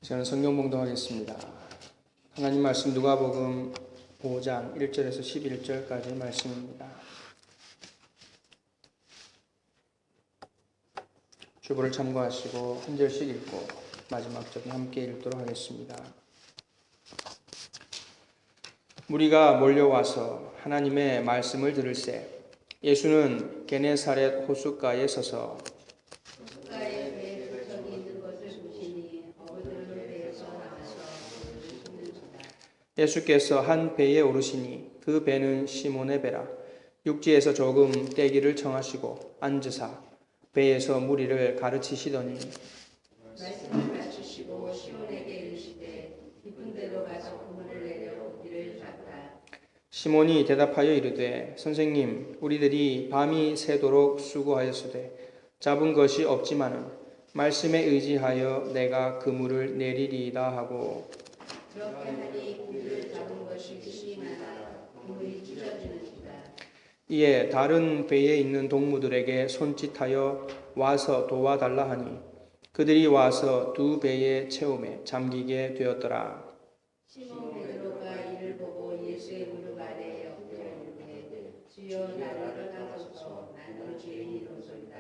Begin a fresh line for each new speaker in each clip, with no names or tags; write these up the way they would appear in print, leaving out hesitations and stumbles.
저는 성경 봉독하겠습니다. 하나님 말씀 누가복음 5장 1절에서 11절까지 말씀입니다. 주보를 참고하시고 한 절씩 읽고 마지막 절은 함께 읽도록 하겠습니다. 무리가 몰려와서 하나님의 말씀을 들을새 예수는 게네사렛 호숫가에 서서 예수께서 한 배에 오르시니 그 배는 시몬의 배라. 육지에서 조금 떼기를 청하시고 앉으사 배에서 무리를 가르치시더니
말씀을 마치시고 시몬에게 이르시되 깊은 데로 가서 그물을 내려 고기를 잡으라.
시몬이 대답하여 이르되 선생님 우리들이 밤이 새도록 수고하였으되 잡은 것이 없지만은 말씀에 의지하여 내가 그물을 내리리이다 하고
그렇게 하니 고기를 잡은 것이 심히 많아 그물이 찢어지는지라.
이에 다른 배에 있는 동무들에게 손짓하여 와서 도와달라 하니 그들이 와서 두 배의 채움에 잠기게 되었더라.
시몬 베드로가 이를 보고 예수의 무릎 아래에 엎드려 이르되 주여 나를 떠나소서 나는 죄인이로소이다.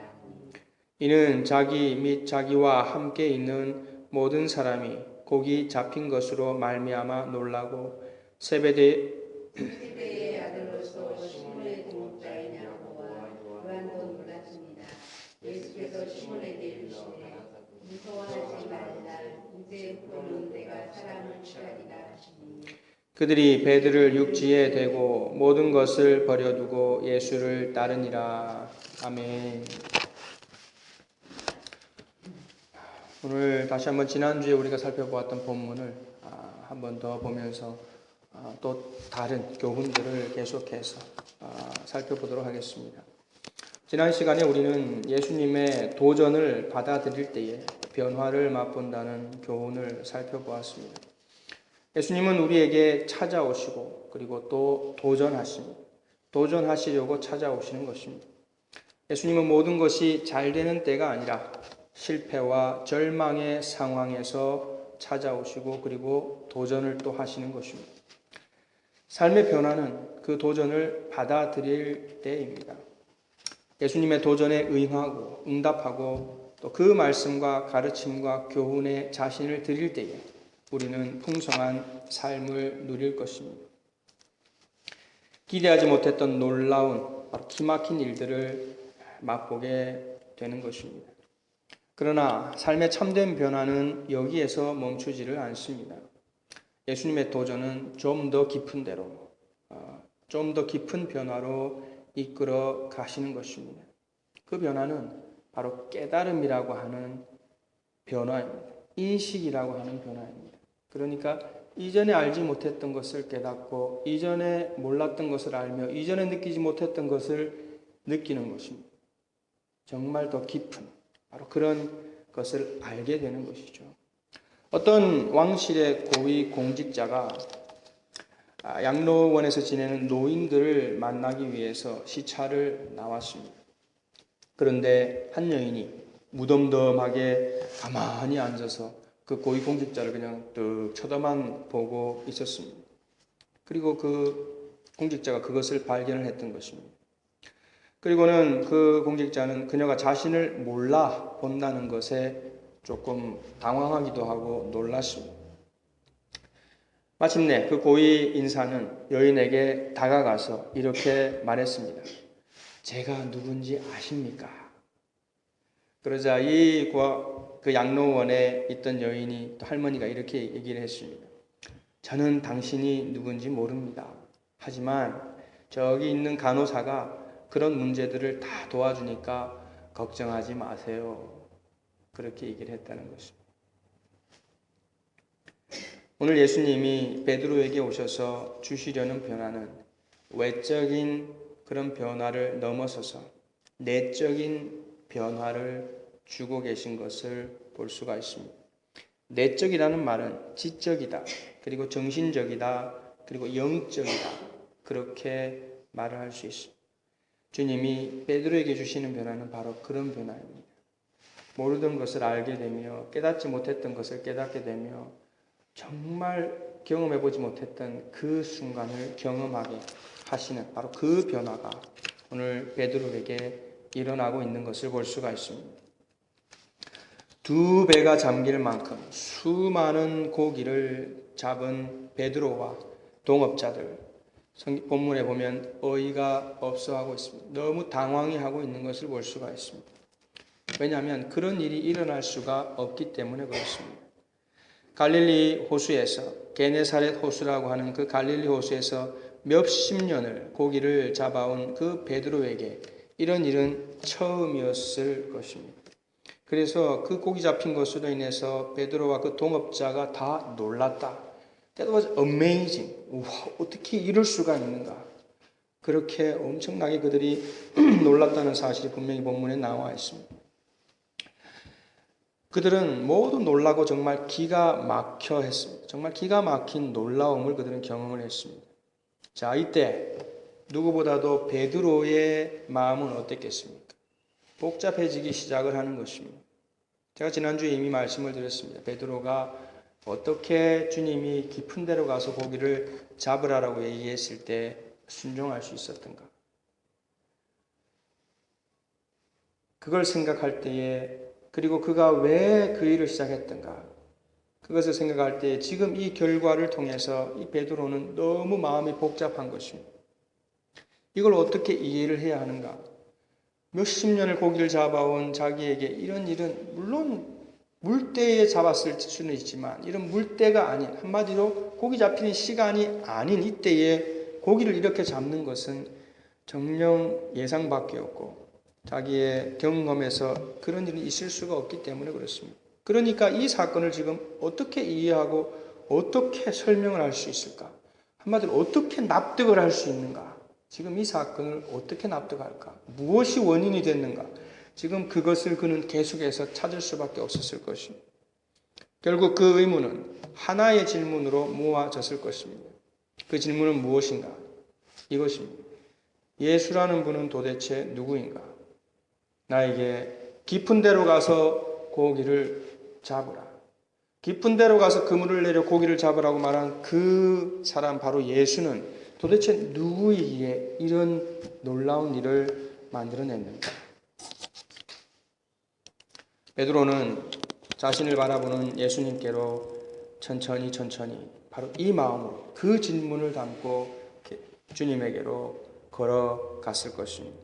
이는 자기 및 자기와 함께 있는 모든 사람이 고기 잡힌 것으로 말미암아 놀라고
세베대의 아들로서 시몬의 동업자이냐고 요한도 놀랐습니다. 예수께서 시몬에게 이르시되 무서워하지 말라. 이제부터는 내가 사람을 취하리라 하시니
그들이 배들을 육지에 대고 모든 것을 버려두고 예수를 따르니라. 아멘. 오늘 다시 한번 지난주에 우리가 살펴보았던 본문을 한 번 더 보면서 또 다른 교훈들을 계속해서 살펴보도록 하겠습니다. 지난 시간에 우리는 예수님의 도전을 받아들일 때에 변화를 맛본다는 교훈을 살펴보았습니다. 예수님은 우리에게 찾아오시고 그리고 또 도전하시려고 찾아오시는 것입니다. 예수님은 모든 것이 잘 되는 때가 아니라 실패와 절망의 상황에서 찾아오시고 그리고 도전을 또 하시는 것입니다. 삶의 변화는 그 도전을 받아들일 때입니다. 예수님의 도전에 응하고 응답하고 또 그 말씀과 가르침과 교훈에 자신을 드릴 때에 우리는 풍성한 삶을 누릴 것입니다. 기대하지 못했던 놀라운 기막힌 일들을 맛보게 되는 것입니다. 그러나 삶의 참된 변화는 여기에서 멈추지를 않습니다. 예수님의 도전은 좀 더 깊은 데로, 좀 더 깊은 변화로 이끌어 가시는 것입니다. 그 변화는 바로 깨달음이라고 하는 변화입니다. 인식이라고 하는 변화입니다. 그러니까 이전에 알지 못했던 것을 깨닫고 이전에 몰랐던 것을 알며 이전에 느끼지 못했던 것을 느끼는 것입니다. 정말 더 깊은 바로 그런 것을 알게 되는 것이죠. 어떤 왕실의 고위 공직자가 양로원에서 지내는 노인들을 만나기 위해서 시차를 나왔습니다. 그런데 한 여인이 무덤덤하게 가만히 앉아서 그 고위 공직자를 그냥 뚝 쳐다만 보고 있었습니다. 그리고 그 공직자가 그것을 발견을 했던 것입니다. 그리고는 그 공직자는 그녀가 자신을 몰라 본다는 것에 조금 당황하기도 하고 놀랐습니다. 마침내 그 고위 인사는 여인에게 다가가서 이렇게 말했습니다. 제가 누군지 아십니까? 그러자 그 양로원에 있던 여인이 또 할머니가 이렇게 얘기를 했습니다. 저는 당신이 누군지 모릅니다. 하지만 저기 있는 간호사가 그런 문제들을 다 도와주니까 걱정하지 마세요. 그렇게 얘기를 했다는 것입니다. 오늘 예수님이 베드로에게 오셔서 주시려는 변화는 외적인 그런 변화를 넘어서서 내적인 변화를 주고 계신 것을 볼 수가 있습니다. 내적이라는 말은 지적이다, 그리고 정신적이다, 그리고 영적이다, 그렇게 말을 할 수 있습니다. 주님이 베드로에게 주시는 변화는 바로 그런 변화입니다. 모르던 것을 알게 되며 깨닫지 못했던 것을 깨닫게 되며 정말 경험해보지 못했던 그 순간을 경험하게 하시는 바로 그 변화가 오늘 베드로에게 일어나고 있는 것을 볼 수가 있습니다. 두 배가 잠길 만큼 수많은 고기를 잡은 베드로와 동업자들, 본문에 보면 어이가 없어하고 있습니다. 너무 당황해하고 있는 것을 볼 수가 있습니다. 왜냐하면 그런 일이 일어날 수가 없기 때문에 그렇습니다. 갈릴리 호수에서, 게네사렛 호수라고 하는 그 갈릴리 호수에서 몇십 년을 고기를 잡아온 그 베드로에게 이런 일은 처음이었을 것입니다. 그래서 그 고기 잡힌 것으로 인해서 베드로와 그 동업자가 다 놀랐다. That was amazing. 우와, 어떻게 이럴 수가 있는가. 그렇게 엄청나게 그들이 놀랐다는 사실이 분명히 본문에 나와 있습니다. 그들은 모두 놀라고 정말 기가 막혀 했습니다. 정말 기가 막힌 놀라움을 그들은 경험을 했습니다. 자, 이때 누구보다도 베드로의 마음은 어땠겠습니까? 복잡해지기 시작을 하는 것입니다. 제가 지난주에 이미 말씀을 드렸습니다. 베드로가 어떻게 주님이 깊은 데로 가서 고기를 잡으라라고 얘기했을 때 순종할 수 있었던가. 그걸 생각할 때에, 그리고 그가 왜 그 일을 시작했던가, 그것을 생각할 때 지금 이 결과를 통해서 이 베드로는 너무 마음이 복잡한 것입니다. 이걸 어떻게 이해를 해야 하는가? 몇십 년을 고기를 잡아온 자기에게 이런 일은 물론 물때에 잡았을 수는 있지만 이런 물때가 아닌, 한마디로 고기 잡히는 시간이 아닌 이때에 고기를 이렇게 잡는 것은 정녕 예상 밖이었고 자기의 경험에서 그런 일이 있을 수가 없기 때문에 그렇습니다. 그러니까 이 사건을 지금 어떻게 이해하고 어떻게 설명을 할 수 있을까? 한마디로 어떻게 납득을 할 수 있는가? 지금 이 사건을 어떻게 납득할까? 무엇이 원인이 됐는가? 지금 그것을 그는 계속해서 찾을 수밖에 없었을 것입니다. 결국 그 의문은 하나의 질문으로 모아졌을 것입니다. 그 질문은 무엇인가? 이것입니다. 예수라는 분은 도대체 누구인가? 나에게 깊은 데로 가서 고기를 잡으라. 깊은 데로 가서 그물을 내려 고기를 잡으라고 말한 그 사람 바로 예수는 도대체 누구이기에 이런 놀라운 일을 만들어냈는가? 베드로는 자신을 바라보는 예수님께로 천천히 바로 이 마음으로 그 질문을 담고 주님에게로 걸어갔을 것입니다.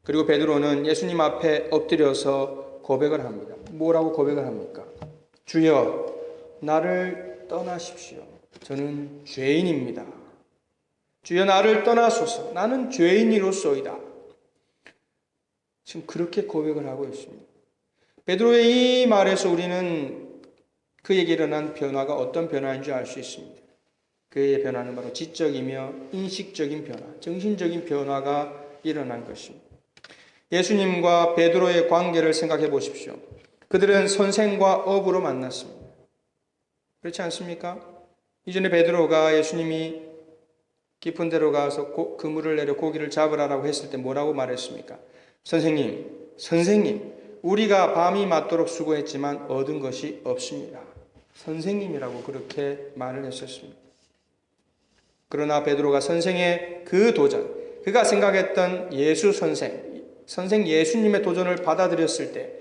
그리고 베드로는 예수님 앞에 엎드려서 고백을 합니다. 뭐라고 고백을 합니까? 주여, 나를 떠나십시오. 저는 죄인입니다. 주여, 나를 떠나소서. 나는 죄인이로소이다. 지금 그렇게 고백을 하고 있습니다. 베드로의 이 말에서 우리는 그에게 일어난 변화가 어떤 변화인 줄 알 수 있습니다. 그의 변화는 바로 지적이며 인식적인 변화, 정신적인 변화가 일어난 것입니다. 예수님과 베드로의 관계를 생각해 보십시오. 그들은 선생과 업으로 만났습니다. 그렇지 않습니까? 이전에 베드로가 예수님이 깊은 데로 가서 그물을 내려 고기를 잡으라고 했을 때 뭐라고 말했습니까? 선생님, 우리가 밤이 맞도록 수고했지만 얻은 것이 없습니다. 선생님이라고 그렇게 말을 했었습니다. 그러나 베드로가 선생의 그 도전, 그가 생각했던 예수 선생 예수님의 도전을 받아들였을 때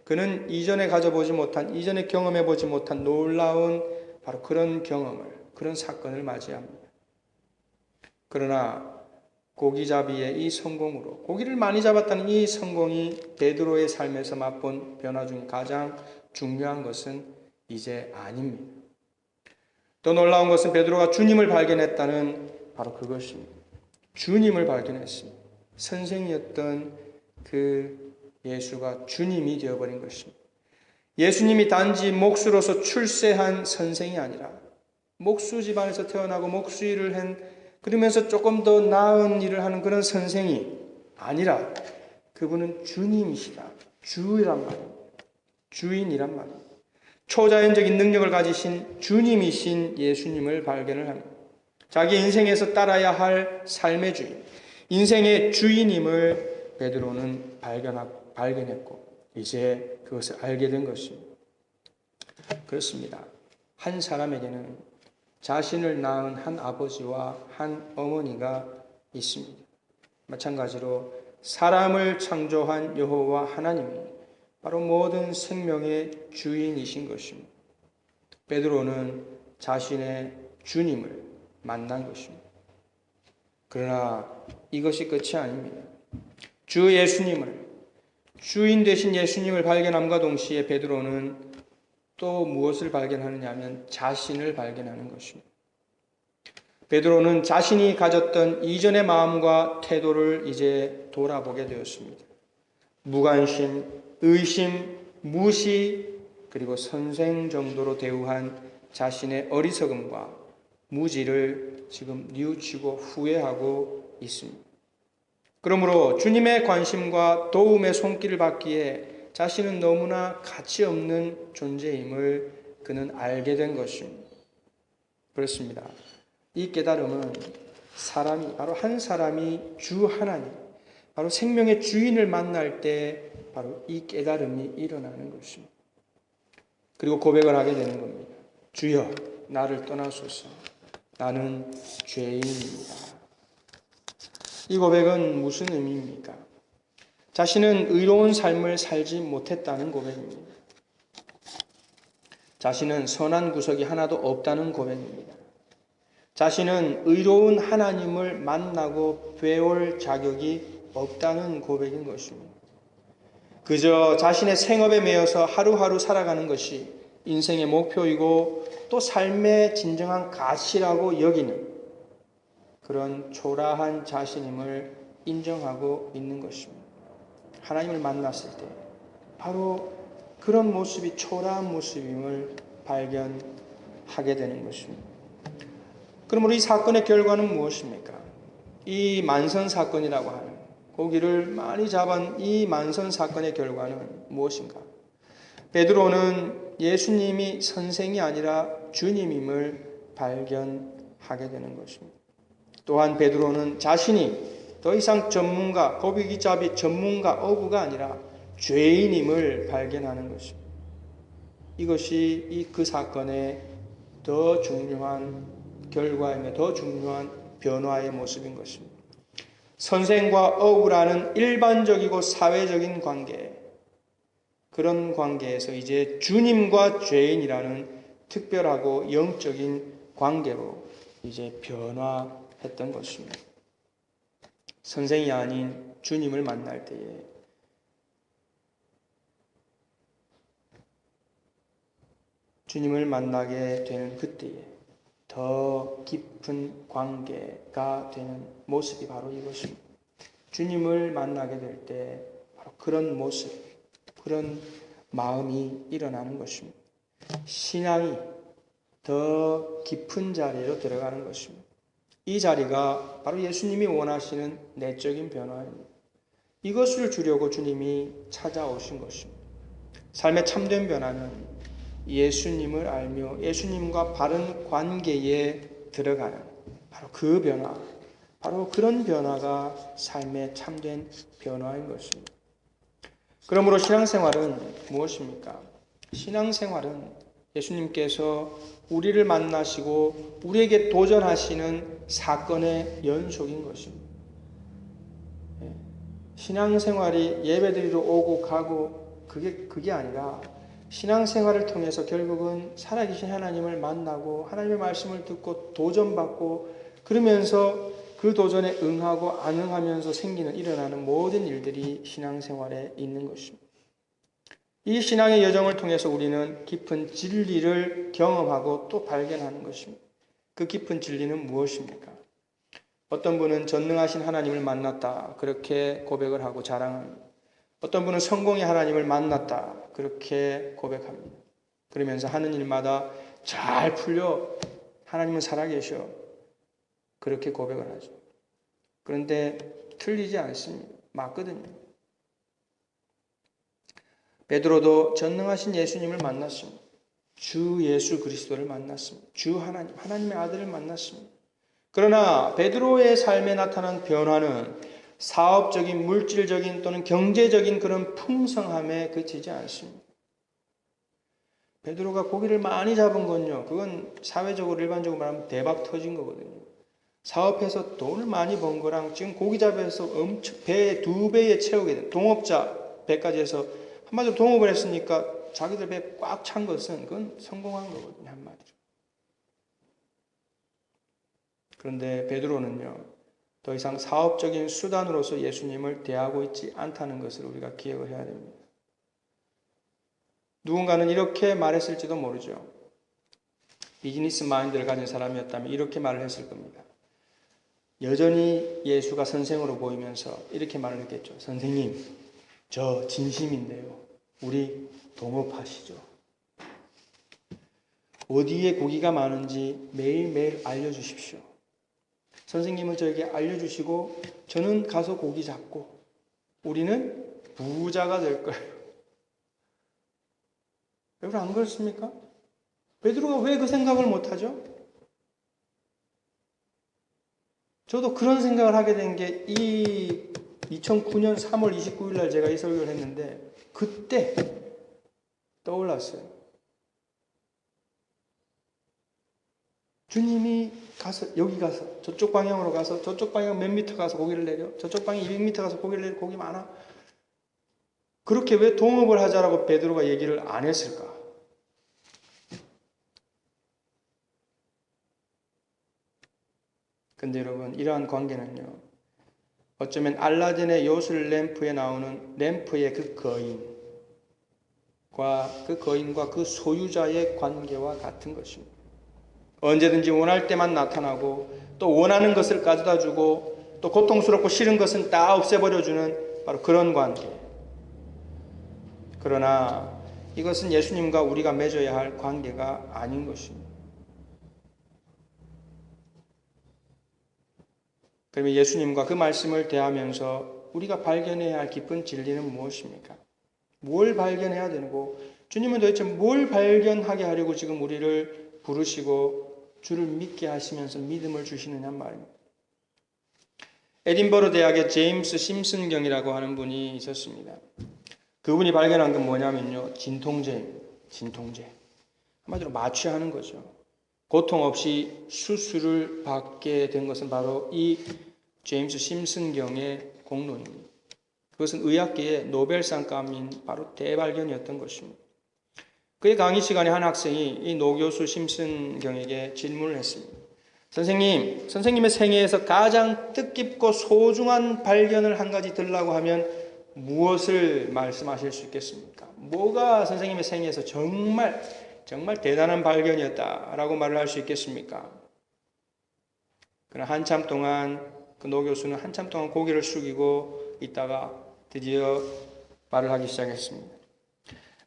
그는 이전에 가져보지 못한, 이전에 경험해보지 못한 놀라운 바로 그런 경험을, 그런 사건을 맞이합니다. 그러나 고기잡이의 이 성공으로, 고기를 많이 잡았다는 이 성공이 베드로의 삶에서 맛본 변화 중 가장 중요한 것은 이제 아닙니다. 더 놀라운 것은 베드로가 주님을 발견했다는 바로 그것입니다. 주님을 발견했습니다. 선생이었던 그 예수가 주님이 되어버린 것입니다. 예수님이 단지 목수로서 출세한 선생이 아니라 목수 집안에서 태어나고 목수 일을 한, 그러면서 조금 더 나은 일을 하는 그런 선생이 아니라 그분은 주님이시다. 주이란 말입니다. 주인이란 말입니다. 초자연적인 능력을 가지신 주님이신 예수님을 발견을 합니다. 자기 인생에서 따라야 할 삶의 주인, 인생의 주인임을 베드로는 발견했고 이제 그것을 알게 된 것입니다. 그렇습니다. 한 사람에게는 자신을 낳은 한 아버지와 한 어머니가 있습니다. 마찬가지로 사람을 창조한 여호와 하나님이 바로 모든 생명의 주인이신 것입니다. 베드로는 자신의 주님을 만난 것입니다. 그러나 이것이 끝이 아닙니다. 주 예수님을, 주인 되신 예수님을 발견함과 동시에 베드로는 또 무엇을 발견하느냐 하면 자신을 발견하는 것입니다. 베드로는 자신이 가졌던 이전의 마음과 태도를 이제 돌아보게 되었습니다. 무관심, 의심, 무시, 그리고 선생 정도로 대우한 자신의 어리석음과 무지를 지금 뉘우치고 후회하고 있습니다. 그러므로 주님의 관심과 도움의 손길을 받기에 자신은 너무나 가치 없는 존재임을 그는 알게 된 것입니다. 그렇습니다. 이 깨달음은 바로 한 사람이 주 하나님, 바로 생명의 주인을 만날 때 바로 이 깨달음이 일어나는 것입니다. 그리고 고백을 하게 되는 겁니다. 주여, 나를 떠나소서. 나는 죄인입니다. 이 고백은 무슨 의미입니까? 자신은 의로운 삶을 살지 못했다는 고백입니다. 자신은 선한 구석이 하나도 없다는 고백입니다. 자신은 의로운 하나님을 만나고 배울 자격이 없다는 고백인 것입니다. 그저 자신의 생업에 매여서 하루하루 살아가는 것이 인생의 목표이고 또 삶의 진정한 가치라고 여기는 그런 초라한 자신임을 인정하고 있는 것입니다. 하나님을 만났을 때 바로 그런 모습이 초라한 모습임을 발견하게 되는 것입니다. 그러므로 이 사건의 결과는 무엇입니까? 이 만선 사건이라고 하는 고기를 많이 잡은 이 만선 사건의 결과는 무엇인가? 베드로는 예수님이 선생이 아니라 주님임을 발견하게 되는 것입니다. 또한 베드로는 자신이 더 이상 고기잡이 전문가 어부가 아니라 죄인임을 발견하는 것입니다. 이것이 그 사건의 더 중요한 결과이며 더 중요한 변화의 모습인 것입니다. 선생과 어부라는 일반적이고 사회적인 관계, 그런 관계에서 이제 주님과 죄인이라는 특별하고 영적인 관계로 이제 변화했던 것입니다. 선생이 아닌 주님을 만날 때에 주님을 만나게 되는 그때에 더 깊은 관계가 되는 모습이 바로 이것입니다. 주님을 만나게 될 때 바로 그런 모습, 그런 마음이 일어나는 것입니다. 신앙이 더 깊은 자리로 들어가는 것입니다. 이 자리가 바로 예수님이 원하시는 내적인 변화입니다. 이것을 주려고 주님이 찾아오신 것입니다. 삶의 참된 변화는 예수님을 알며 예수님과 바른 관계에 들어가는 바로 그 변화, 바로 그런 변화가 삶의 참된 변화인 것입니다. 그러므로 신앙생활은 무엇입니까? 신앙생활은 예수님께서 우리를 만나시고 우리에게 도전하시는 사건의 연속인 것입니다. 신앙생활이 예배드리러 오고 가고 그게 아니라 신앙생활을 통해서 결국은 살아계신 하나님을 만나고 하나님의 말씀을 듣고 도전받고 그러면서 그 도전에 응하고 안 응하면서 일어나는 모든 일들이 신앙생활에 있는 것입니다. 이 신앙의 여정을 통해서 우리는 깊은 진리를 경험하고 또 발견하는 것입니다. 그 깊은 진리는 무엇입니까? 어떤 분은 전능하신 하나님을 만났다 그렇게 고백을 하고 자랑합니다. 어떤 분은 성공의 하나님을 만났다 그렇게 고백합니다. 그러면서 하는 일마다 잘 풀려 하나님은 살아계셔 그렇게 고백을 하죠. 그런데 틀리지 않습니다. 맞거든요. 베드로도 전능하신 예수님을 만났습니다. 주 예수 그리스도를 만났습니다. 주 하나님, 하나님의 아들을 만났습니다. 그러나 베드로의 삶에 나타난 변화는 사업적인, 물질적인 또는 경제적인 그런 풍성함에 그치지 않습니다. 베드로가 고기를 많이 잡은 건요, 그건 사회적으로 일반적으로 말하면 대박 터진 거거든요. 사업해서 돈을 많이 번 거랑 지금 고기 잡아서 엄청 배 2배에 채우게 된 동업자 배까지 해서 한마디로 동업을 했으니까 자기들 배 꽉 찬 것은 그건 성공한 거거든요, 한마디로. 그런데 베드로는요, 더 이상 사업적인 수단으로서 예수님을 대하고 있지 않다는 것을 우리가 기억을 해야 됩니다. 누군가는 이렇게 말했을지도 모르죠. 비즈니스 마인드를 가진 사람이었다면 이렇게 말을 했을 겁니다. 여전히 예수가 선생으로 보이면서 이렇게 말을 했겠죠. 선생님, 저 진심인데요. 우리 동업하시죠. 어디에 고기가 많은지 매일매일 알려주십시오. 선생님은 저에게 알려주시고 저는 가서 고기 잡고 우리는 부자가 될 거예요. 여러분 안 그렇습니까? 베드로가 왜 그 생각을 못하죠? 저도 그런 생각을 하게 된 게 이 2009년 3월 29일 날 제가 이 설교를 했는데 그때 떠올랐어요. 주님이 가서 여기 가서 저쪽 방향으로 가서 저쪽 방향 몇 미터 가서 고기를 내려 저쪽 방향 200m 가서 고기를 내려 고기 많아. 그렇게 왜 동업을 하자라고 베드로가 얘기를 안 했을까? 근데 여러분 이러한 관계는요, 어쩌면 알라딘의 요술 램프에 나오는 램프의 그 거인과 그 소유자의 관계와 같은 것입니다. 언제든지 원할 때만 나타나고 또 원하는 것을 가져다 주고 또 고통스럽고 싫은 것은 다 없애버려주는 바로 그런 관계. 그러나 이것은 예수님과 우리가 맺어야 할 관계가 아닌 것입니다. 그러면 예수님과 그 말씀을 대하면서 우리가 발견해야 할 깊은 진리는 무엇입니까? 뭘 발견해야 되고 주님은 도대체 뭘 발견하게 하려고 지금 우리를 부르시고 주를 믿게 하시면서 믿음을 주시느냐 말입니다. 에딘버러 대학의 제임스 심슨 경이라고 하는 분이 있었습니다. 그분이 발견한 건 뭐냐면요, 진통제입니다. 진통제. 한마디로 마취하는 거죠. 고통 없이 수술을 받게 된 것은 바로 이 제임스 심슨 경의 공로입니다. 그것은 의학계의 노벨상감인 바로 대발견이었던 것입니다. 그의 강의 시간에 한 학생이 이 노교수 심슨 경에게 질문을 했습니다. 선생님, 선생님의 생애에서 가장 뜻깊고 소중한 발견을 한 가지 들라고 하면 무엇을 말씀하실 수 있겠습니까? 뭐가 선생님의 생애에서 정말 대단한 발견이었다라고 말을 할 수 있겠습니까? 그러나 한참 동안 그 노교수는 한참 동안 고개를 숙이고 있다가 드디어 말을 하기 시작했습니다.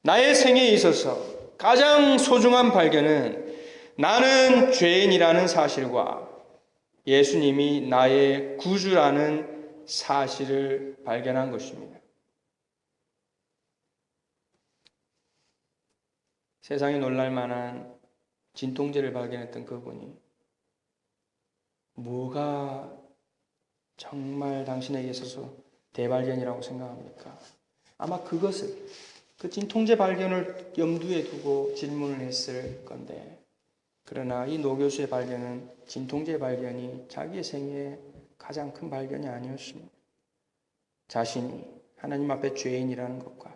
나의 생애에 있어서 가장 소중한 발견은 나는 죄인이라는 사실과 예수님이 나의 구주라는 사실을 발견한 것입니다. 세상이 놀랄 만한 진통제를 발견했던 그분이 뭐가 정말 당신에게 있어서 대발견이라고 생각합니까? 아마 그것을, 그 진통제 발견을 염두에 두고 질문을 했을 건데, 그러나 이 노교수의 발견은 진통제 발견이 자기의 생애의 가장 큰 발견이 아니었습니다. 자신이 하나님 앞에 죄인이라는 것과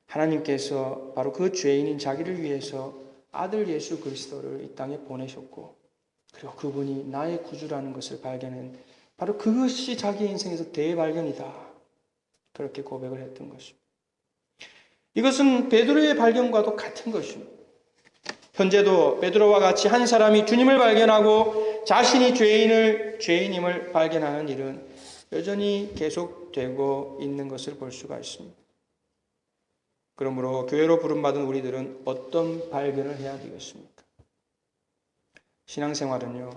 하나님께서 바로 그 죄인인 자기를 위해서 아들 예수 그리스도를 이 땅에 보내셨고 그리고 그분이 나의 구주라는 것을 발견한 바로 그것이 자기 인생에서 대발견이다. 그렇게 고백을 했던 것입니다. 이것은 베드로의 발견과도 같은 것입니다. 현재도 베드로와 같이 한 사람이 주님을 발견하고 자신이 죄인임을 발견하는 일은 여전히 계속되고 있는 것을 볼 수가 있습니다. 그러므로 교회로 부름받은 우리들은 어떤 발견을 해야 되겠습니까? 신앙생활은요,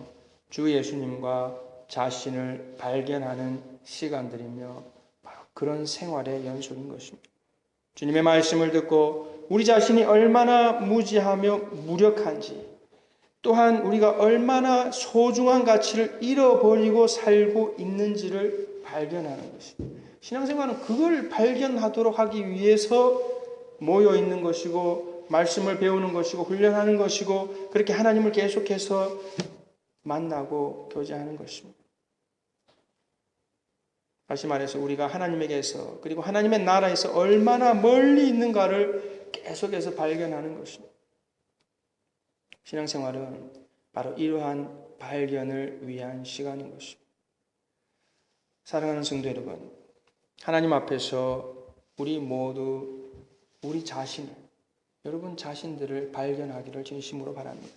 주 예수님과 자신을 발견하는 시간들이며 바로 그런 생활의 연속인 것입니다. 주님의 말씀을 듣고 우리 자신이 얼마나 무지하며 무력한지, 또한 우리가 얼마나 소중한 가치를 잃어버리고 살고 있는지를 발견하는 것입니다. 신앙생활은 그걸 발견하도록 하기 위해서 모여 있는 것이고 말씀을 배우는 것이고 훈련하는 것이고 그렇게 하나님을 계속해서 만나고 교제하는 것입니다. 다시 말해서 우리가 하나님에게서 그리고 하나님의 나라에서 얼마나 멀리 있는가를 계속해서 발견하는 것입니다. 신앙생활은 바로 이러한 발견을 위한 시간인 것입니다. 사랑하는 성도 여러분, 하나님 앞에서 우리 모두 우리 자신을, 여러분 자신들을 발견하기를 진심으로 바랍니다.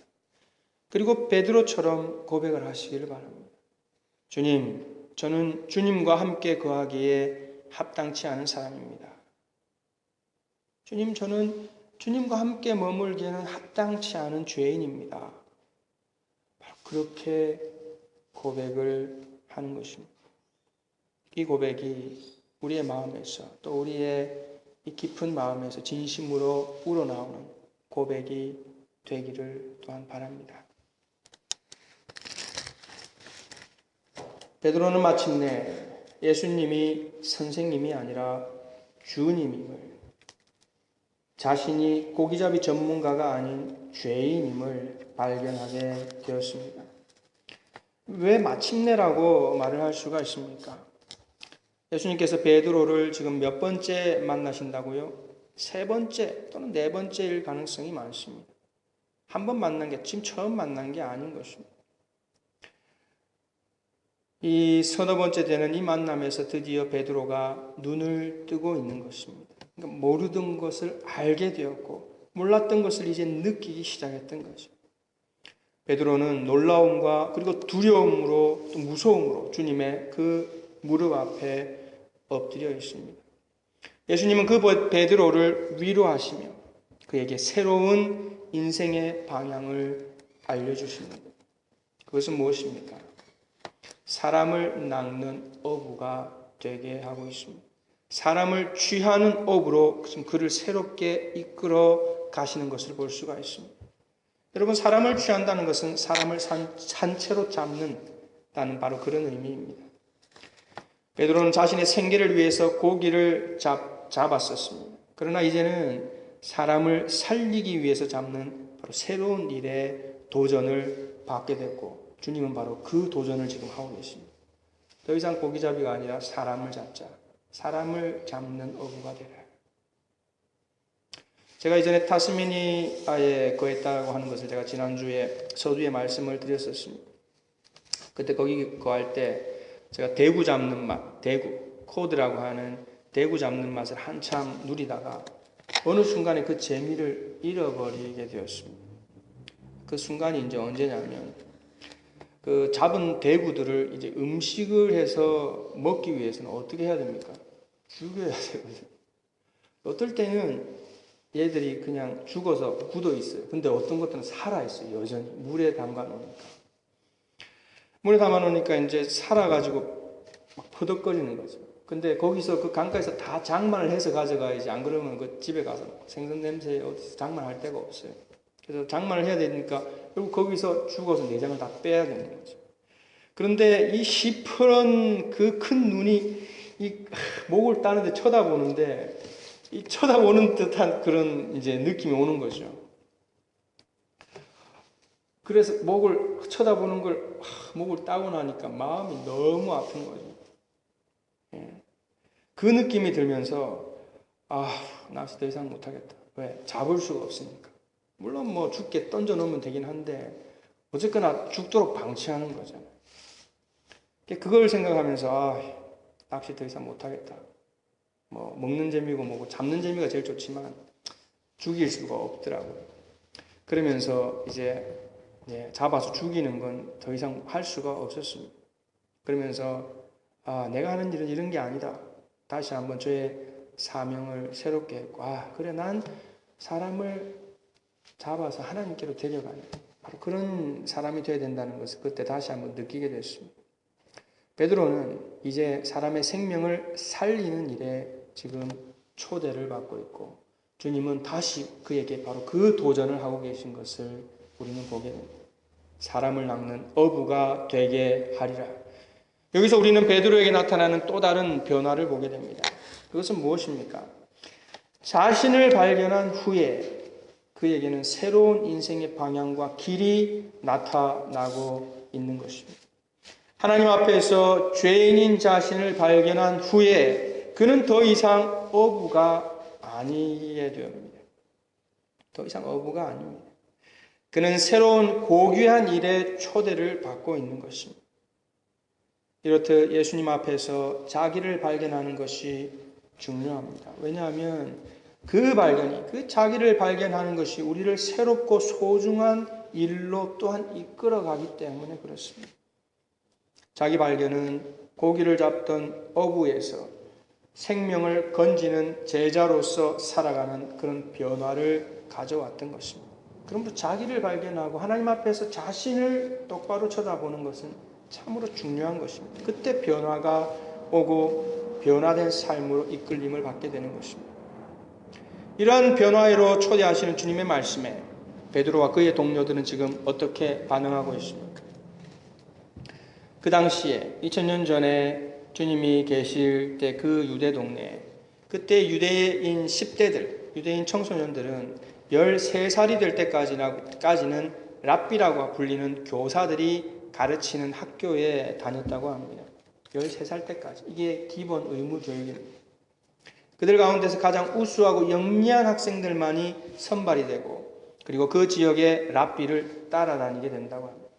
그리고 베드로처럼 고백을 하시기를 바랍니다. 주님, 저는 주님과 함께 거하기에 합당치 않은 사람입니다. 주님, 저는 주님과 함께 머물기에는 합당치 않은 죄인입니다. 바로 그렇게 고백을 하는 것입니다. 이 고백이 우리의 마음에서 또 우리의 이 깊은 마음에서 진심으로 우러나오는 고백이 되기를 또한 바랍니다. 베드로는 마침내 예수님이 선생님이 아니라 주님임을, 자신이 고기잡이 전문가가 아닌 죄인임을 발견하게 되었습니다. 왜 마침내라고 말을 할 수가 있습니까? 예수님께서 베드로를 지금 몇 번째 만나신다고요? 세 번째 또는 네 번째일 가능성이 많습니다. 한 번 만난 게 지금 처음 만난 게 아닌 것입니다. 이 서너 번째 되는 이 만남에서 드디어 베드로가 눈을 뜨고 있는 것입니다. 그러니까 모르던 것을 알게 되었고 몰랐던 것을 이제 느끼기 시작했던 거죠. 베드로는 놀라움과 그리고 두려움으로 또 무서움으로 주님의 그 무릎 앞에 엎드려 있습니다. 예수님은 그 베드로를 위로하시며 그에게 새로운 인생의 방향을 알려주십니다. 그것은 무엇입니까? 사람을 낚는 어부가 되게 하고 있습니다. 사람을 취하는 어부로 그를 새롭게 이끌어 가시는 것을 볼 수가 있습니다. 여러분, 사람을 취한다는 것은 사람을 산채로 잡는다는 바로 그런 의미입니다. 베드로는 자신의 생계를 위해서 고기를 잡았었습니다. 그러나 이제는 사람을 살리기 위해서 잡는 바로 새로운 일에 도전을 받게 됐고 주님은 바로 그 도전을 지금 하고 계십니다. 더 이상 고기잡이가 아니라 사람을 잡자. 사람을 잡는 어부가 되라. 제가 이전에 타스메니아에 거했다고 하는 것을 제가 지난주에 서두에 말씀을 드렸었습니다. 그때 거기 거할 때 제가 대구 잡는 맛, 대구, 코드라고 하는 대구 잡는 맛을 한참 누리다가 어느 순간에 그 재미를 잃어버리게 되었습니다. 그 순간이 이제 언제냐면 그 잡은 대구들을 이제 음식을 해서 먹기 위해서는 어떻게 해야 됩니까? 죽여야 되거든요. 어떨 때는 얘들이 그냥 죽어서 굳어 있어요. 근데 어떤 것들은 살아 있어요. 여전히 물에 담가 놓으니까. 물에 담아 놓으니까 이제 살아가지고 막 퍼덕거리는 거죠. 근데 거기서 그 강가에서 다 장만을 해서 가져가야지. 안 그러면 그 집에 가서 생선 냄새에 어디서 장만할 데가 없어요. 그래서 장만을 해야 되니까 결국 거기서 죽어서 내장을 다 빼야 되는 거죠. 그런데 이 시퍼런 그 큰 눈이 이 목을 따는데 쳐다보는데 이 쳐다보는 듯한 그런 이제 느낌이 오는 거죠. 그래서 목을 쳐다보는 걸 목을 따고 나니까 마음이 너무 아픈 거죠. 그 느낌이 들면서 낚시 더 이상 못하겠다. 왜? 잡을 수가 없으니까. 물론 뭐 죽게 던져 놓으면 되긴 한데 어쨌거나 죽도록 방치하는 거잖아요. 그걸 생각하면서 낚시 더 이상 못하겠다. 뭐 먹는 재미고 뭐고 잡는 재미가 제일 좋지만 죽일 수가 없더라고요. 그러면서 이제 잡아서 죽이는 건 더 이상 할 수가 없었습니다. 그러면서 내가 하는 일은 이런 게 아니다. 다시 한번 저의 사명을 새롭게 했고 그래 난 사람을 잡아서 하나님께로 데려가는 바로 그런 사람이 되어야 된다는 것을 그때 다시 한번 느끼게 됐습니다. 베드로는 이제 사람의 생명을 살리는 일에 지금 초대를 받고 있고 주님은 다시 그에게 바로 그 도전을 하고 계신 것을 우리는 보게 됩니다. 사람을 낚는 어부가 되게 하리라. 여기서 우리는 베드로에게 나타나는 또 다른 변화를 보게 됩니다. 그것은 무엇입니까? 자신을 발견한 후에 그에게는 새로운 인생의 방향과 길이 나타나고 있는 것입니다. 하나님 앞에서 죄인인 자신을 발견한 후에 그는 더 이상 어부가 아니게 됩니다. 더 이상 어부가 아닙니다. 그는 새로운 고귀한 일의 초대를 받고 있는 것입니다. 이렇듯 예수님 앞에서 자기를 발견하는 것이 중요합니다. 왜냐하면 그 발견이, 그 자기를 발견하는 것이 우리를 새롭고 소중한 일로 또한 이끌어가기 때문에 그렇습니다. 자기 발견은 고기를 잡던 어부에서 생명을 건지는 제자로서 살아가는 그런 변화를 가져왔던 것입니다. 그러므로 자기를 발견하고 하나님 앞에서 자신을 똑바로 쳐다보는 것은 참으로 중요한 것입니다. 그때 변화가 오고 변화된 삶으로 이끌림을 받게 되는 것입니다. 이러한 변화로 초대하시는 주님의 말씀에 베드로와 그의 동료들은 지금 어떻게 반응하고 있습니까? 그 당시에 2000년 전에 주님이 계실 때 그 유대 동네에 그때 유대인 10대들, 유대인 청소년들은 13살이 될 때까지는 랍비라고 불리는 교사들이 가르치는 학교에 다녔다고 합니다. 13살 때까지. 이게 기본 의무 교육입니다. 그들 가운데서 가장 우수하고 영리한 학생들만이 선발이 되고 그리고 그 지역의 랍비를 따라다니게 된다고 합니다.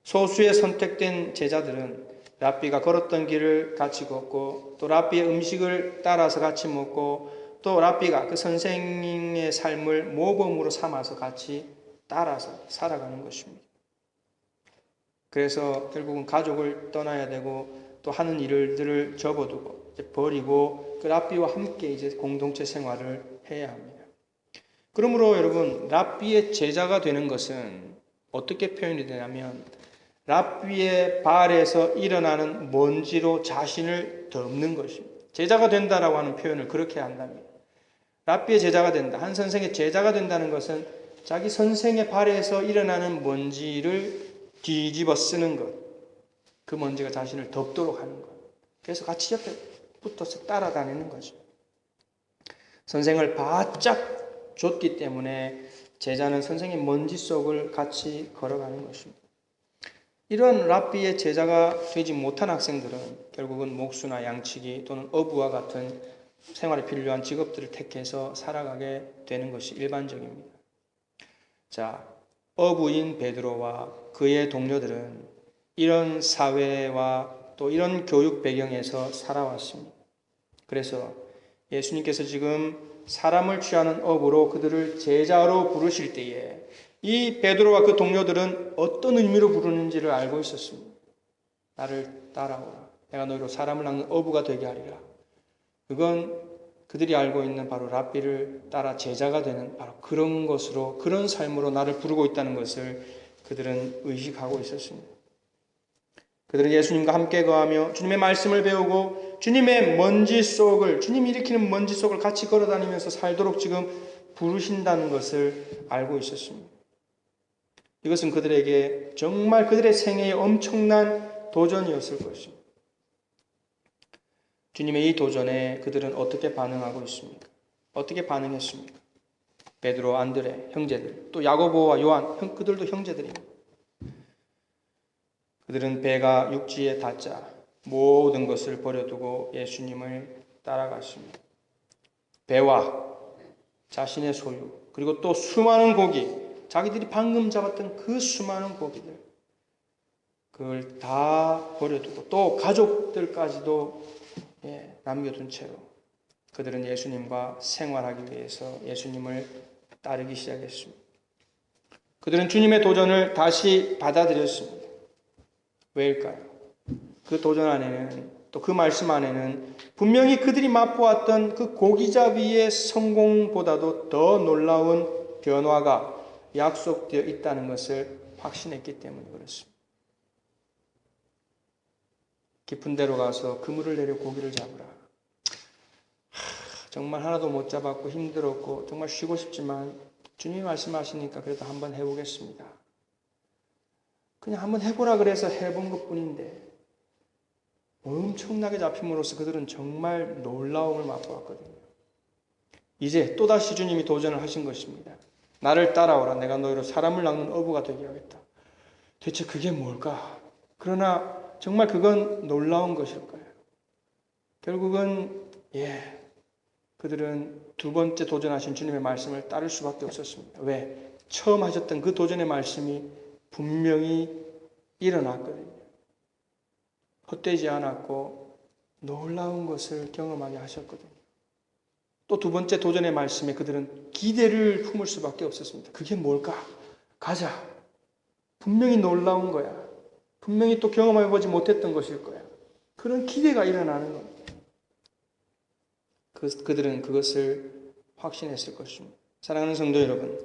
소수의 선택된 제자들은 랍비가 걸었던 길을 같이 걷고 또 랍비의 음식을 따라서 같이 먹고 또 랍비가 그 선생님의 삶을 모범으로 삼아서 같이 따라서 살아가는 것입니다. 그래서 결국은 가족을 떠나야 되고 또 하는 일들을 접어두고 버리고 그 랍비와 함께 이제 공동체 생활을 해야 합니다. 그러므로 여러분 랍비의 제자가 되는 것은 어떻게 표현이 되냐면 랍비의 발에서 일어나는 먼지로 자신을 덮는 것입니다. 제자가 된다라고 하는 표현을 그렇게 한답니다. 랍비의 제자가 된다. 한 선생의 제자가 된다는 것은 자기 선생의 발에서 일어나는 먼지를 뒤집어 쓰는 것. 그 먼지가 자신을 덮도록 하는 것. 그래서 같이 옆에 붙어서 따라다니는 거죠. 선생을 바짝 줬기 때문에 제자는 선생의 먼지 속을 같이 걸어가는 것입니다. 이런 랍비의 제자가 되지 못한 학생들은 결국은 목수나 양치기 또는 어부와 같은 생활에 필요한 직업들을 택해서 살아가게 되는 것이 일반적입니다. 자, 어부인 베드로와 그의 동료들은 이런 사회와 또 이런 교육 배경에서 살아왔습니다. 그래서 예수님께서 지금 사람을 취하는 어부로 그들을 제자로 부르실 때에 이 베드로와 그 동료들은 어떤 의미로 부르는지를 알고 있었습니다. 나를 따라오라. 내가 너희로 사람을 낚는 어부가 되게 하리라. 그건 그들이 알고 있는 바로 랍비를 따라 제자가 되는 바로 그런 것으로, 그런 삶으로 나를 부르고 있다는 것을 그들은 의식하고 있었습니다. 그들은 예수님과 함께 거하며 주님의 말씀을 배우고 주님의 먼지 속을, 주님이 일으키는 먼지 속을 같이 걸어다니면서 살도록 지금 부르신다는 것을 알고 있었습니다. 이것은 그들에게 정말 그들의 생애의 엄청난 도전이었을 것입니다. 주님의 이 도전에 그들은 어떻게 반응하고 있습니까? 어떻게 반응했습니까? 베드로, 안드레, 형제들, 또 야고보와 요한, 그들도 형제들입니다. 그들은 배가 육지에 닿자 모든 것을 버려두고 예수님을 따라갔습니다. 배와 자신의 소유, 그리고 또 수많은 고기, 자기들이 방금 잡았던 그 수많은 고기들, 그걸 다 버려두고 또 가족들까지도 남겨둔 채로 그들은 예수님과 생활하기 위해서 예수님을 따르기 시작했습니다. 그들은 주님의 도전을 다시 받아들였습니다. 왜일까요? 그 도전 안에는, 또 그 말씀 안에는 분명히 그들이 맛보았던 그 고기잡이의 성공보다도 더 놀라운 변화가 약속되어 있다는 것을 확신했기 때문에 그렇습니다. 깊은 데로 가서 그물을 내려 고기를 잡으라. 정말 하나도 못 잡았고 힘들었고 정말 쉬고 싶지만 주님이 말씀하시니까 그래도 한번 해보겠습니다. 그냥 한번 해보라 그래서 해본 것뿐인데 엄청나게 잡힘으로써 그들은 정말 놀라움을 맛보았거든요. 이제 또다시 주님이 도전을 하신 것입니다. 나를 따라오라. 내가 너희로 사람을 낚는 어부가 되게 하겠다. 대체 그게 뭘까? 그러나 정말 그건 놀라운 것일까요? 결국은 그들은 두 번째 도전하신 주님의 말씀을 따를 수밖에 없었습니다. 왜? 처음 하셨던 그 도전의 말씀이 분명히 일어났거든요. 헛되지 않았고 놀라운 것을 경험하게 하셨거든요. 또 두 번째 도전의 말씀에 그들은 기대를 품을 수밖에 없었습니다. 그게 뭘까? 가자. 분명히 놀라운 거야. 분명히 또 경험해보지 못했던 것일 거야. 그런 기대가 일어나는 겁니다. 그들은 그것을 확신했을 것입니다. 사랑하는 성도 여러분,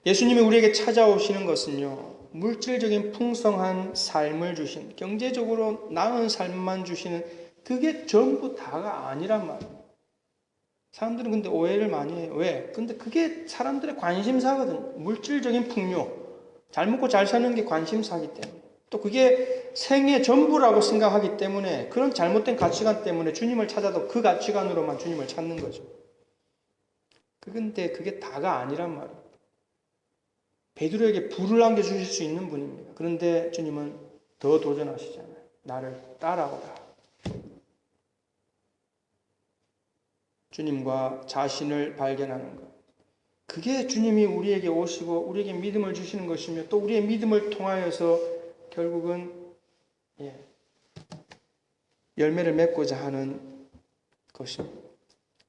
예수님이 우리에게 찾아오시는 것은요, 물질적인 풍성한 삶을 주신, 경제적으로 나은 삶만 주시는 그게 전부 다가 아니란 말이에요. 사람들은 근데 오해를 많이 해요. 왜? 근데 그게 사람들의 관심사거든요. 물질적인 풍요, 잘 먹고 잘 사는 게 관심사기 때문에. 또 그게 생의 전부라고 생각하기 때문에 그런 잘못된 가치관 때문에 주님을 찾아도 그 가치관으로만 주님을 찾는 거죠. 그런데 그게 다가 아니란 말이에요. 베드로에게 불을 안겨주실 수 있는 분입니다. 그런데 주님은 더 도전하시잖아요. 나를 따라오라. 주님과 자신을 발견하는 것. 그게 주님이 우리에게 오시고 우리에게 믿음을 주시는 것이며 또 우리의 믿음을 통하여서 결국은 열매를 맺고자 하는 것입니다.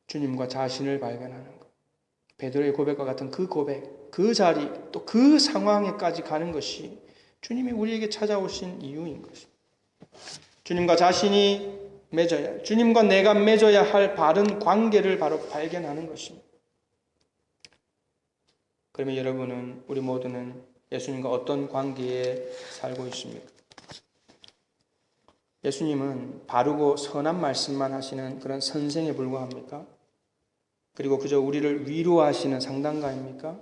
주님과 자신을 발견하는 것. 베드로의 고백과 같은 그 고백, 그 자리, 또 그 상황에까지 가는 것이 주님이 우리에게 찾아오신 이유인 것입니다. 주님과 자신이 맺어야, 주님과 내가 맺어야 할 바른 관계를 바로 발견하는 것입니다. 그러면 여러분은, 우리 모두는 예수님과 어떤 관계에 살고 있습니까? 예수님은 바르고 선한 말씀만 하시는 그런 선생에 불과합니까? 그리고 그저 우리를 위로하시는 상담가입니까?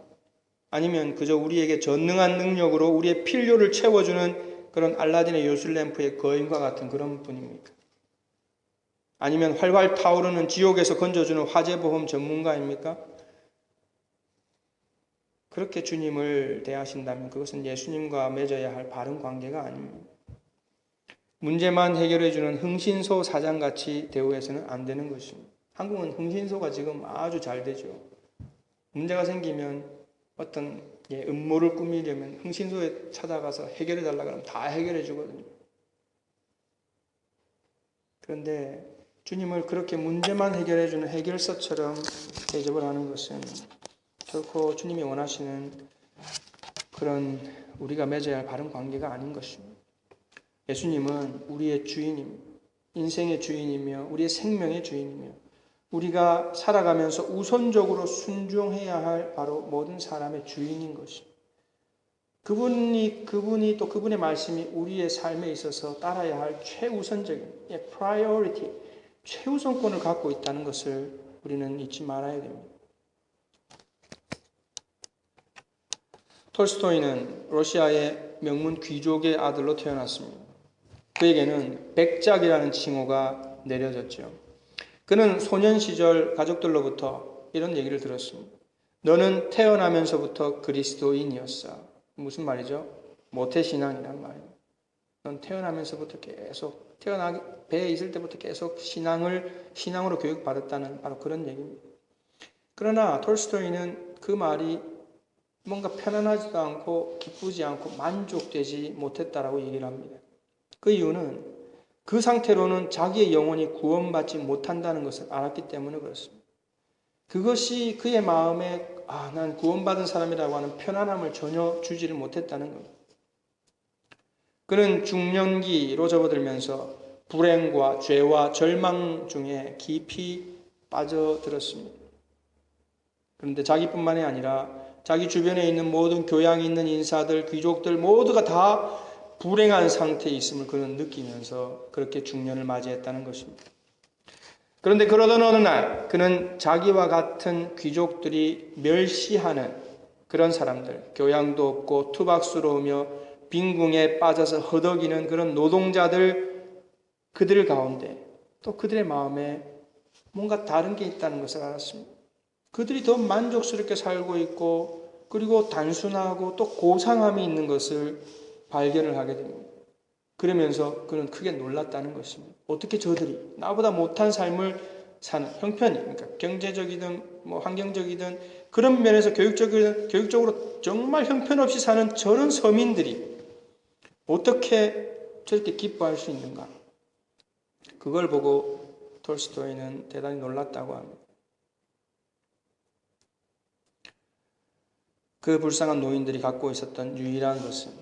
아니면 그저 우리에게 전능한 능력으로 우리의 필요를 채워주는 그런 알라딘의 요술램프의 거인과 같은 그런 분입니까? 아니면 활활 타오르는 지옥에서 건져주는 화재보험 전문가입니까? 그렇게 주님을 대하신다면 그것은 예수님과 맺어야 할 바른 관계가 아닙니다. 문제만 해결해주는 흥신소 사장같이 대우해서는 안 되는 것입니다. 한국은 흥신소가 지금 아주 잘 되죠. 문제가 생기면 어떤 음모를 꾸미려면 흥신소에 찾아가서 해결해달라 그러면 다 해결해 주거든요. 그런데 주님을 그렇게 문제만 해결해주는 해결서처럼 대접을 하는 것은 결코 주님이 원하시는 그런 우리가 맺어야 할 바른 관계가 아닌 것입니다. 예수님은 우리의 주인입니다. 인생의 주인이며 우리의 생명의 주인이며 우리가 살아가면서 우선적으로 순종해야 할 바로 모든 사람의 주인인 것입니다. 그분이 또 그분의 말씀이 우리의 삶에 있어서 따라야 할 최우선적인 priority, 최우선권을 갖고 있다는 것을 우리는 잊지 말아야 됩니다. 톨스토이는 러시아의 명문 귀족의 아들로 태어났습니다. 그에게는 백작이라는 칭호가 내려졌죠. 그는 소년 시절 가족들로부터 이런 얘기를 들었습니다. 너는 태어나면서부터 그리스도인이었어. 무슨 말이죠? 모태신앙이란 말이에요. 넌 태어나면서부터 계속 배에 있을 때부터 계속 신앙으로 교육받았다는 바로 그런 얘기입니다. 그러나 톨스토이는 그 말이 뭔가 편안하지도 않고 기쁘지 않고 만족되지 못했다라고 얘기를 합니다. 그 이유는 그 상태로는 자기의 영혼이 구원받지 못한다는 것을 알았기 때문에 그렇습니다. 그것이 그의 마음에 난 구원받은 사람이라고 하는 편안함을 전혀 주지를 못했다는 겁니다. 그는 중년기로 접어들면서 불행과 죄와 절망 중에 깊이 빠져들었습니다. 그런데 자기뿐만이 아니라 자기 주변에 있는 모든 교양 있는 인사들, 귀족들 모두가 다 불행한 상태에 있음을 그는 느끼면서 그렇게 중년을 맞이했다는 것입니다. 그런데 그러던 어느 날 그는 자기와 같은 귀족들이 멸시하는 그런 사람들, 교양도 없고 투박스러우며 빈궁에 빠져서 허덕이는 그런 노동자들, 그들 가운데 또 그들의 마음에 뭔가 다른 게 있다는 것을 알았습니다. 그들이 더 만족스럽게 살고 있고 그리고 단순하고 또 고상함이 있는 것을 발견을 하게 됩니다. 그러면서 그는 크게 놀랐다는 것입니다. 어떻게 저들이 나보다 못한 삶을 사는 형편이, 그러니까 경제적이든 뭐 환경적이든 그런 면에서 교육적으로 정말 형편없이 사는 저런 서민들이 어떻게 저렇게 기뻐할 수 있는가? 그걸 보고 톨스토이는 대단히 놀랐다고 합니다. 그 불쌍한 노인들이 갖고 있었던 유일한 것은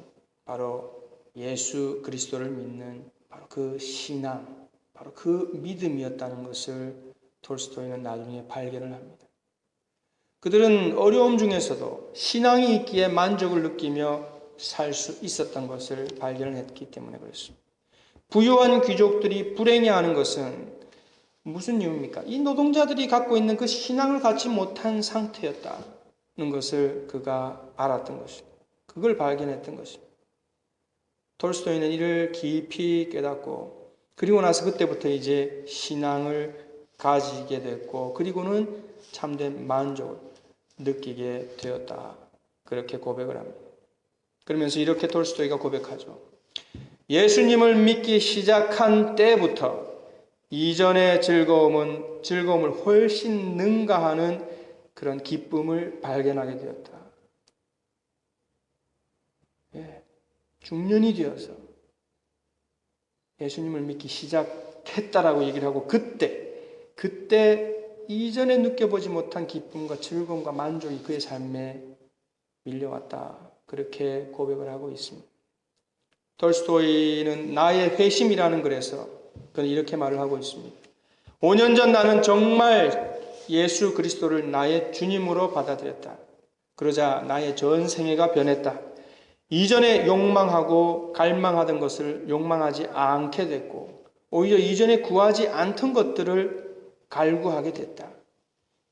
바로 예수 그리스도를 믿는 바로 그 신앙, 바로 그 믿음이었다는 것을 톨스토이는 나중에 발견을 합니다. 그들은 어려움 중에서도 신앙이 있기에 만족을 느끼며 살 수 있었던 것을 발견을 했기 때문에 그렇습니다. 부유한 귀족들이 불행해하는 것은 무슨 이유입니까? 이 노동자들이 갖고 있는 그 신앙을 갖지 못한 상태였다는 것을 그가 알았던 것입니다. 그걸 발견했던 것입니다. 톨스토이는 이를 깊이 깨닫고 그리고 나서 그때부터 이제 신앙을 가지게 됐고 그리고는 참된 만족을 느끼게 되었다. 그렇게 고백을 합니다. 그러면서 이렇게 톨스토이가 고백하죠. 예수님을 믿기 시작한 때부터 이전의 즐거움을 훨씬 능가하는 그런 기쁨을 발견하게 되었다. 중년이 되어서 예수님을 믿기 시작했다라고 얘기를 하고 그때 이전에 느껴보지 못한 기쁨과 즐거움과 만족이 그의 삶에 밀려왔다. 그렇게 고백을 하고 있습니다. 톨스토이는 나의 회심이라는 글에서 그는 이렇게 말을 하고 있습니다. 5년 전 나는 정말 예수 그리스도를 나의 주님으로 받아들였다. 그러자 나의 전생애가 변했다. 이전에 욕망하고 갈망하던 것을 욕망하지 않게 됐고 오히려 이전에 구하지 않던 것들을 갈구하게 됐다.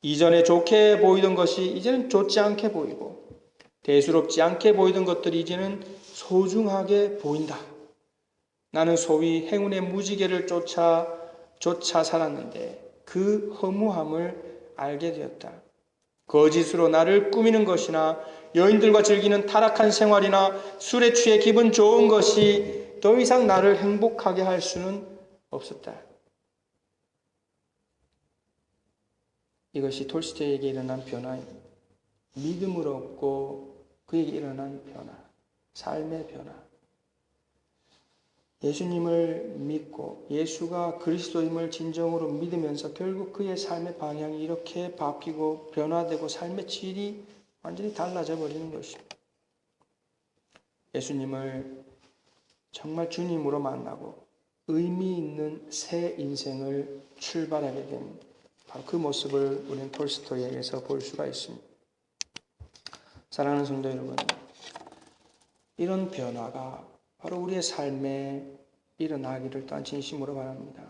이전에 좋게 보이던 것이 이제는 좋지 않게 보이고 대수롭지 않게 보이던 것들이 이제는 소중하게 보인다. 나는 소위 행운의 무지개를 쫓아 살았는데 그 허무함을 알게 되었다. 거짓으로 나를 꾸미는 것이나 여인들과 즐기는 타락한 생활이나 술에 취해 기분 좋은 것이 더 이상 나를 행복하게 할 수는 없었다. 이것이 톨스토이에게 일어난 변화입니다. 믿음을 얻고 그에게 일어난 변화, 삶의 변화. 예수님을 믿고 예수가 그리스도임을 진정으로 믿으면서 결국 그의 삶의 방향이 이렇게 바뀌고 변화되고 삶의 질이 완전히 달라져 버리는 것입니다. 예수님을 정말 주님으로 만나고 의미 있는 새 인생을 출발하게 된 바로 그 모습을 우리는 톨스토이에게서 볼 수가 있습니다. 사랑하는 성도 여러분, 이런 변화가 바로 우리의 삶에 일어나기를 또한 진심으로 바랍니다.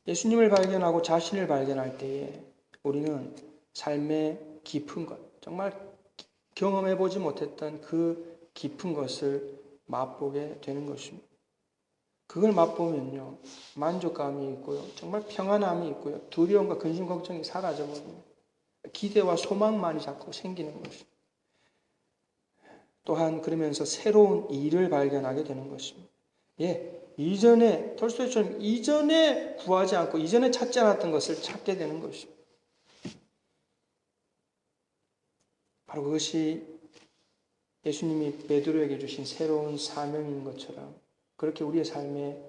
예수님을 발견하고 자신을 발견할 때에 우리는 삶의 깊은 것, 정말 경험해보지 못했던 그 깊은 것을 맛보게 되는 것입니다. 그걸 맛보면요, 만족감이 있고요, 정말 평안함이 있고요, 두려움과 근심, 걱정이 사라져버립니다. 기대와 소망만이 자꾸 생기는 것입니다. 또한 그러면서 새로운 일을 발견하게 되는 것입니다. 이전에 톨스토이처럼 이전에 구하지 않고 이전에 찾지 않았던 것을 찾게 되는 것입니다. 바로 그것이 예수님이 베드로에게 주신 새로운 사명인 것처럼 그렇게 우리의 삶에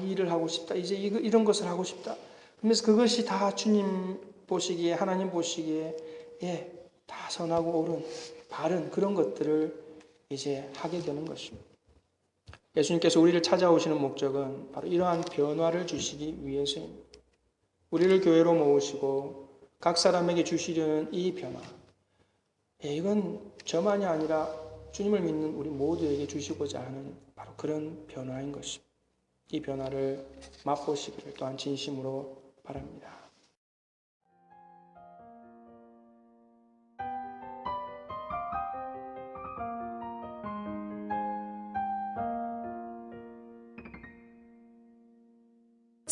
이 일을 하고 싶다. 이제 이런 것을 하고 싶다. 그러면서 그것이 다 주님 보시기에 하나님 보시기에 다 선하고 옳은 바른 그런 것들을 이제 하게 되는 것입니다. 예수님께서 우리를 찾아오시는 목적은 바로 이러한 변화를 주시기 위해서입니다. 우리를 교회로 모으시고 각 사람에게 주시려는 이 변화, 이건 저만이 아니라 주님을 믿는 우리 모두에게 주시고자 하는 바로 그런 변화인 것입니다. 이 변화를 맛보시기를 또한 진심으로 바랍니다.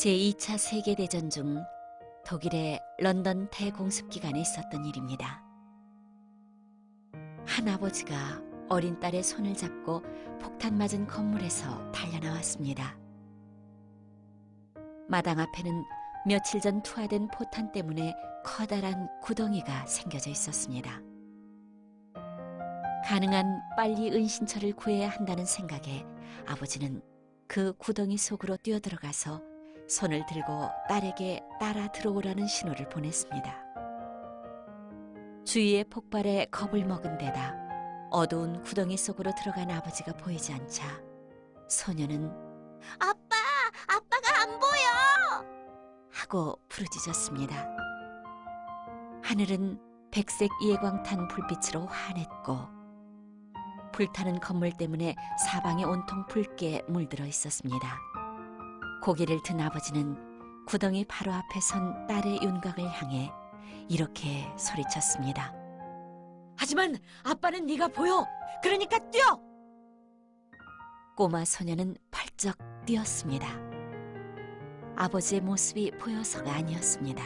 제2차 세계대전 중 독일의 런던 대공습 기간에 있었던 일입니다. 한 아버지가 어린 딸의 손을 잡고 폭탄 맞은 건물에서 달려나왔습니다. 마당 앞에는 며칠 전 투하된 포탄 때문에 커다란 구덩이가 생겨져 있었습니다. 가능한 빨리 은신처를 구해야 한다는 생각에 아버지는 그 구덩이 속으로 뛰어들어가서 손을 들고 딸에게 따라 들어오라는 신호를 보냈습니다. 주위의 폭발에 겁을 먹은 데다 어두운 구덩이 속으로 들어간 아버지가 보이지 않자 소녀는 아빠가 안 보여! 하고 부르짖었습니다. 하늘은 백색 예광탄 불빛으로 환했고 불타는 건물 때문에 사방이 온통 붉게 물들어 있었습니다. 고개를 든 아버지는 구덩이 바로 앞에 선 딸의 윤곽을 향해 이렇게 소리쳤습니다. 하지만 아빠는 네가 보여. 그러니까 뛰어! 꼬마 소녀는 펄쩍 뛰었습니다. 아버지의 모습이 보여서가 아니었습니다.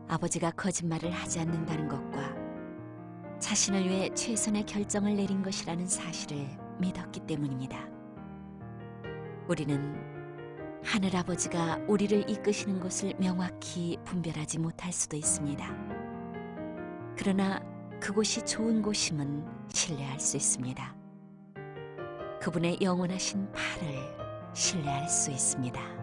아버지가 거짓말을 하지 않는다는 것과 자신을 위해 최선의 결정을 내린 것이라는 사실을 믿었기 때문입니다. 우리는 하늘아버지가 우리를 이끄시는 것을 명확히 분별하지 못할 수도 있습니다. 그러나 그곳이 좋은 곳임은 신뢰할 수 있습니다. 그분의 영원하신 팔을 신뢰할 수 있습니다.